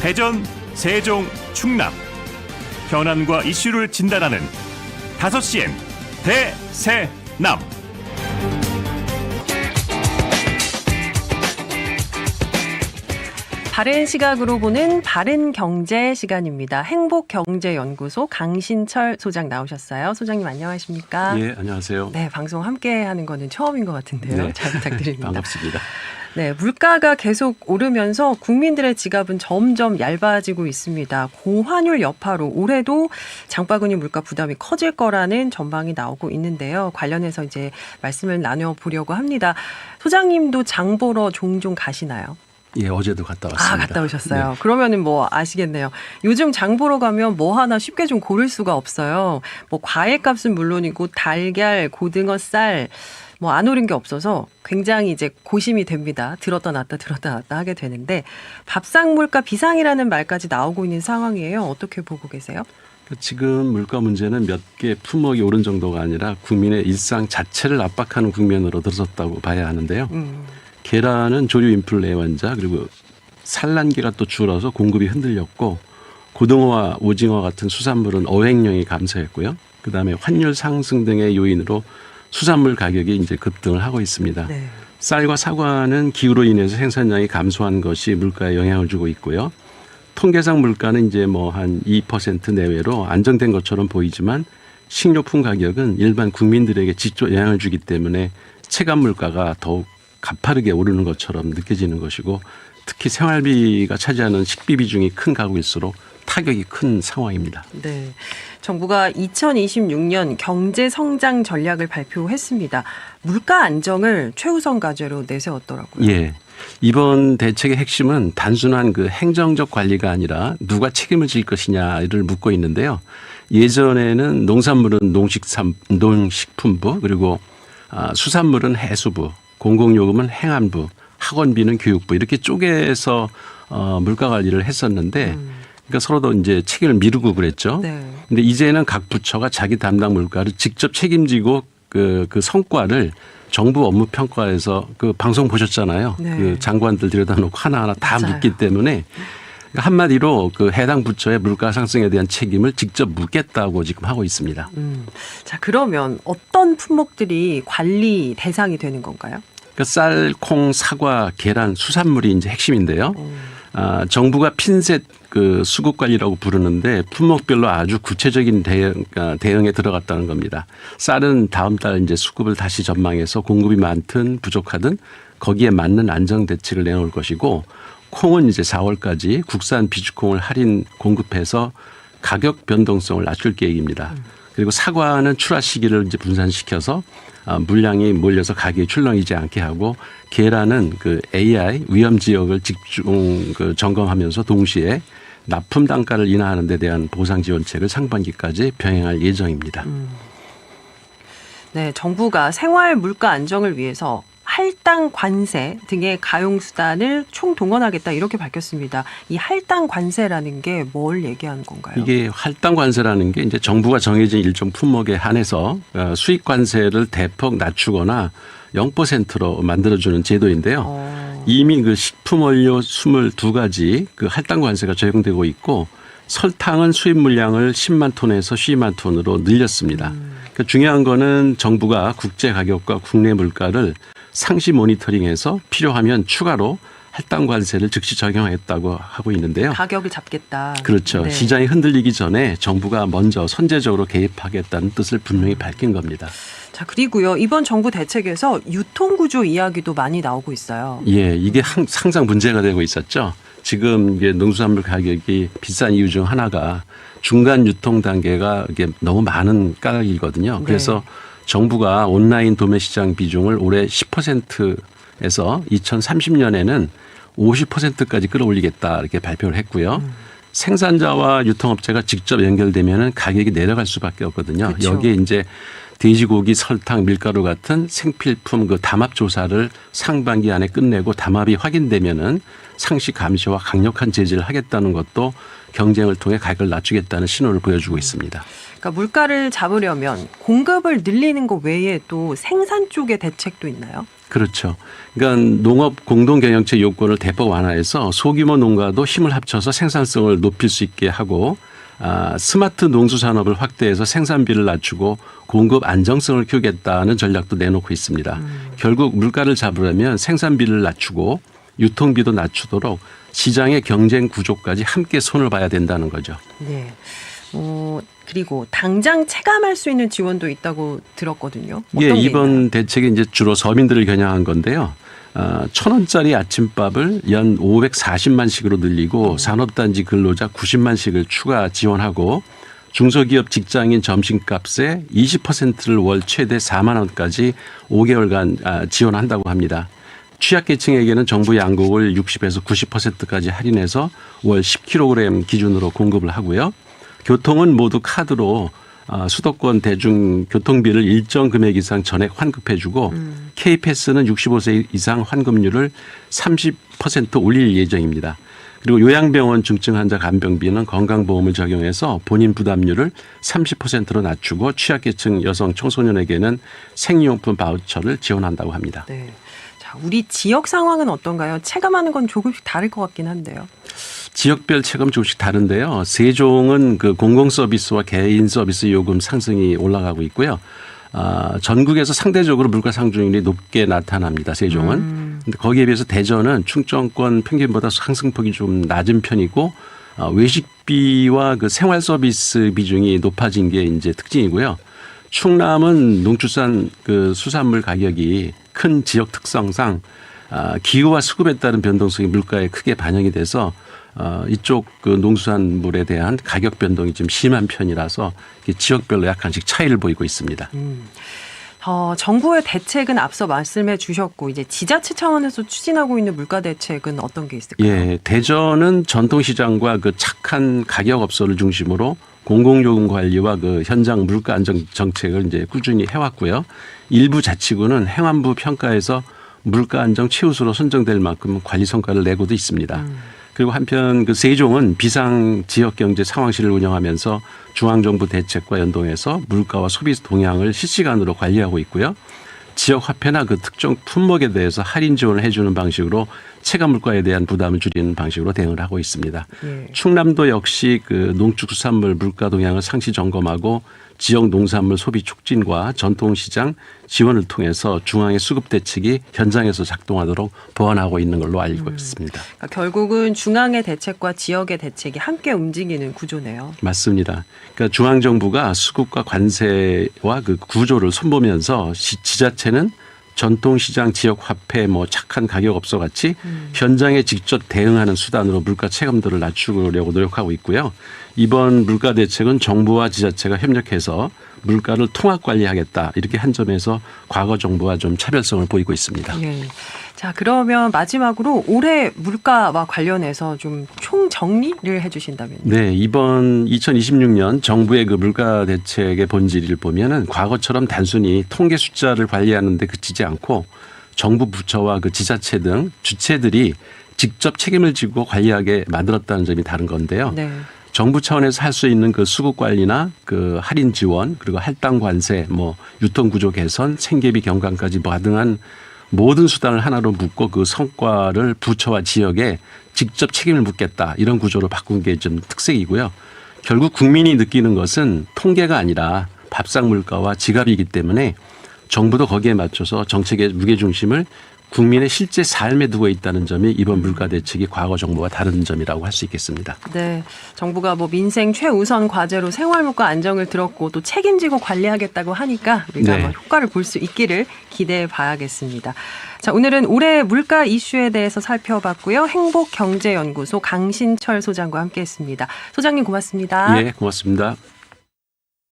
대전, 세종, 충남 현안과 이슈를 진단하는 5시엔 대세남. 바른 시각으로 보는 바른 경제 시간입니다. 행복경제연구소 강신철 소장 나오셨어요. 소장님 안녕하십니까? 예, 안녕하세요. 네, 방송 함께 하는 거는 처음인 것 같은데요. 네. 잘 부탁드립니다. 반갑습니다. 네, 물가가 계속 오르면서 국민들의 지갑은 점점 얇아지고 있습니다. 고환율 여파로 올해도 장바구니 물가 부담이 커질 거라는 전망이 나오고 있는데요. 관련해서 이제 말씀을 나눠보려고 합니다. 소장님도 장 보러 종종 가시나요? 예, 어제도 갔다 왔습니다. 아, 갔다 오셨어요. 네. 그러면은 뭐 아시겠네요. 요즘 장 보러 가면 뭐 하나 쉽게 좀 고를 수가 없어요. 뭐 과일값은 물론이고 달걀, 고등어, 쌀 뭐 안 오른 게 없어서 굉장히 이제 고심이 됩니다. 들었다 놨다 하게 되는데 밥상 물가 비상이라는 말까지 나오고 있는 상황이에요. 어떻게 보고 계세요? 지금 물가 문제는 몇 개 품목이 오른 정도가 아니라 국민의 일상 자체를 압박하는 국면으로 들어섰다고 봐야 하는데요. 계란은 조류 인플레 원자, 그리고 산란기가 또 줄어서 공급이 흔들렸고, 고등어와 오징어 같은 수산물은 어획량이 감소했고요. 그다음에 환율 상승 등의 요인으로 수산물 가격이 이제 급등을 하고 있습니다. 네. 쌀과 사과는 기후로 인해서 생산량이 감소한 것이 물가에 영향을 주고 있고요. 통계상 물가는 이제 뭐 한 2% 내외로 안정된 것처럼 보이지만 식료품 가격은 일반 국민들에게 직접 영향을 주기 때문에 체감 물가가 더욱 가파르게 오르는 것처럼 느껴지는 것이고, 특히 생활비가 차지하는 식비 비중이 큰 가구일수록 타격이 큰 상황입니다. 네. 정부가 2026년 경제 성장 전략을 발표했습니다. 물가 안정을 최우선 과제로 내세웠더라고요. 예. 이번 대책의 핵심은 단순한 그 행정적 관리가 아니라 누가 책임을 질 것이냐를 묻고 있는데요. 예전에는 농산물은 농식품부, 그리고 수산물은 해수부, 공공요금은 행안부, 학원비는 교육부, 이렇게 쪼개서 물가 관리를 했었는데, 그러니까 서로도 이제 책임을 미루고 그랬죠. 네. 근데 이제는 각 부처가 자기 담당 물가를 직접 책임지고 그 성과를 정부 업무 평가에서 그 방송 보셨잖아요. 네. 그 장관들 들여다놓고 하나하나 다 맞아요. 묻기 때문에 한마디로 그 해당 부처의 물가 상승에 대한 책임을 직접 묻겠다고 지금 하고 있습니다. 자, 그러면 어떤 품목들이 관리 대상이 되는 건가요? 그러니까 쌀, 콩, 사과, 계란, 수산물이 이제 핵심인데요. 정부가 핀셋 그 수급 관리라고 부르는데 품목별로 아주 구체적인 대응에 들어갔다는 겁니다. 쌀은 다음 달 이제 수급을 다시 전망해서 공급이 많든 부족하든 거기에 맞는 안정 대책을 내놓을 것이고, 콩은 이제 4월까지 국산 비주콩을 할인 공급해서 가격 변동성을 낮출 계획입니다. 그리고 사과는 출하 시기를 이제 분산시켜서 물량이 몰려서 가격이 출렁이지 않게 하고, 계란은 그 AI 위험 지역을 집중 그 점검하면서 동시에 납품 단가를 인하하는 데 대한 보상 지원책을 상반기까지 병행할 예정입니다. 네, 정부가 생활 물가 안정을 위해서 할당 관세 등의 가용 수단을 총동원하겠다 이렇게 밝혔습니다. 이 할당 관세라는 게 뭘 얘기하는 건가요? 이게 할당 관세라는 게 이제 정부가 정해진 일정 품목에 한해서 수익 관세를 대폭 낮추거나 0%로 만들어주는 제도인데요. 이미 그 식품 원료 22가지 그 할당 관세가 적용되고 있고, 설탕은 수입 물량을 10만 톤에서 12만 톤으로 늘렸습니다. 그러니까 중요한 거는 정부가 국제 가격과 국내 물가를 상시 모니터링해서 필요하면 추가로 할당 관세를 즉시 적용하겠다고 하고 있는데요. 가격을 잡겠다. 그렇죠. 네. 시장이 흔들리기 전에 정부가 먼저 선제적으로 개입하겠다는 뜻을 분명히 밝힌 겁니다. 자, 그리고요. 이번 정부 대책에서 유통구조 이야기도 많이 나오고 있어요. 예, 이게 항상 문제가 되고 있었죠. 지금 이게 농수산물 가격이 비싼 이유 중 하나가 중간 유통 단계가 이게 너무 많은 까닭이거든요. 그래서 정부가 온라인 도매 시장 비중을 올해 10%에서 2030년에는 50%까지 끌어올리겠다 이렇게 발표를 했고요. 생산자와 유통업체가 직접 연결되면 가격이 내려갈 수밖에 없거든요. 그쵸. 여기에 이제 돼지고기, 설탕, 밀가루 같은 생필품 그 담합 조사를 상반기 안에 끝내고 담합이 확인되면은 상시 감시와 강력한 제재를 하겠다는 것도 경쟁을 통해 가격을 낮추겠다는 신호를 보여주고 있습니다. 그러니까 물가를 잡으려면 공급을 늘리는 것 외에 또 생산 쪽의 대책도 있나요? 그렇죠. 그러니까 농업 공동 경영체 요건을 대폭 완화해서 소규모 농가도 힘을 합쳐서 생산성을 높일 수 있게 하고 스마트 농수 산업을 확대해서 생산비를 낮추고 공급 안정성을 키우겠다는 전략도 내놓고 있습니다. 결국 물가를 잡으려면 생산비를 낮추고 유통비도 낮추도록 시장의 경쟁 구조까지 함께 손을 봐야 된다는 거죠. 네. 그리고 당장 체감할 수 있는 지원도 있다고 들었거든요. 어떤 예, 게 이번 있나요? 대책이 이제 주로 서민들을 겨냥한 건데요. 1,000원짜리 아침밥을 연 540만씩으로 늘리고 산업단지 근로자 90만씩을 추가 지원하고 중소기업 직장인 점심값의 20%를 월 최대 4만 원까지 5개월간 지원한다고 합니다. 취약계층에게는 정부 양곡을 60에서 90%까지 할인해서 월 10kg 기준으로 공급을 하고요. 교통은 모두 카드로 수도권 대중교통비를 일정 금액 이상 전액 환급해주고 K패스는 65세 이상 환급률을 30% 올릴 예정입니다. 그리고 요양병원 중증 환자 간병비는 건강보험을 적용해서 본인 부담률을 30%로 낮추고 취약계층 여성 청소년에게는 생리용품 바우처를 지원한다고 합니다. 네. 자, 우리 지역 상황은 어떤가요? 체감하는 건 조금씩 다를 것 같긴 한데요. 지역별 체감 조금씩 다른데요. 세종은 그 공공 서비스와 개인 서비스 요금 상승이 올라가고 있고요. 전국에서 상대적으로 물가 상승률이 높게 나타납니다. 세종은. 근데 거기에 비해서 대전은 충청권 평균보다 상승폭이 좀 낮은 편이고 외식비와 그 생활 서비스 비중이 높아진 게 이제 특징이고요. 충남은 농축산 그 수산물 가격이 큰 지역 특성상 기후와 수급에 따른 변동성이 물가에 크게 반영이 돼서 이쪽 그 농수산물에 대한 가격 변동이 좀 심한 편이라서 지역별로 약간씩 차이를 보이고 있습니다. 정부의 대책은 앞서 말씀해 주셨고 이제 지자체 차원에서 추진하고 있는 물가 대책은 어떤 게 있을까요? 예, 대전은 전통시장과 그 착한 가격업소를 중심으로 공공요금 관리와 그 현장 물가 안정 정책을 이제 꾸준히 해왔고요. 일부 자치구는 행안부 평가에서 물가 안정 최우수로 선정될 만큼 관리 성과를 내고도 있습니다. 그리고 한편 그 세종은 비상 지역 경제 상황실을 운영하면서 중앙정부 대책과 연동해서 물가와 소비 동향을 실시간으로 관리하고 있고요. 지역 화폐나 그 특정 품목에 대해서 할인 지원을 해주는 방식으로 체감 물가에 대한 부담을 줄이는 방식으로 대응을 하고 있습니다. 예. 충남도 역시 그 농축수산물 물가 동향을 상시 점검하고 지역 농산물 소비 촉진과 전통시장 지원을 통해서 중앙의 수급 대책이 현장에서 작동하도록 보완하고 있는 걸로 알고 있습니다. 그러니까 결국은 중앙의 대책과 지역의 대책이 함께 움직이는 구조네요. 맞습니다. 그러니까 중앙정부가 수급과 관세와 그 구조를 손보면서 지자체는 전통시장 지역화폐 착한 가격업소 같이 현장에 직접 대응하는 수단으로 물가 체감도를 낮추려고 노력하고 있고요. 이번 물가 대책은 정부와 지자체가 협력해서 물가를 통합 관리하겠다 이렇게 한 점에서 과거 정부와 좀 차별성을 보이고 있습니다. 예. 자, 그러면 마지막으로 올해 물가와 관련해서 좀 총정리를 해 주신다면요. 네, 이번 2026년 정부의 그 물가 대책의 본질을 보면은 과거처럼 단순히 통계 숫자를 관리하는 데 그치지 않고 정부 부처와 그 지자체 등 주체들이 직접 책임을 지고 관리하게 만들었다는 점이 다른 건데요. 네. 정부 차원에서 할 수 있는 그 수급 관리나 그 할인 지원 그리고 할당 관세 유통 구조 개선 생계비 경감까지 가등한 모든 수단을 하나로 묶고 그 성과를 부처와 지역에 직접 책임을 묻겠다 이런 구조로 바꾼 게 좀 특색이고요. 결국 국민이 느끼는 것은 통계가 아니라 밥상 물가와 지갑이기 때문에 정부도 거기에 맞춰서 정책의 무게중심을 국민의 실제 삶에 두고 있다는 점이 이번 물가 대책이 과거 정부와 다른 점이라고 할 수 있겠습니다. 네, 정부가 민생 최우선 과제로 생활물가 안정을 들었고 또 책임지고 관리하겠다고 하니까 우리가 네. 효과를 볼 수 있기를 기대해 봐야겠습니다. 자, 오늘은 올해 물가 이슈에 대해서 살펴봤고요. 행복경제연구소 강신철 소장과 함께했습니다. 소장님 고맙습니다. 예, 고맙습니다.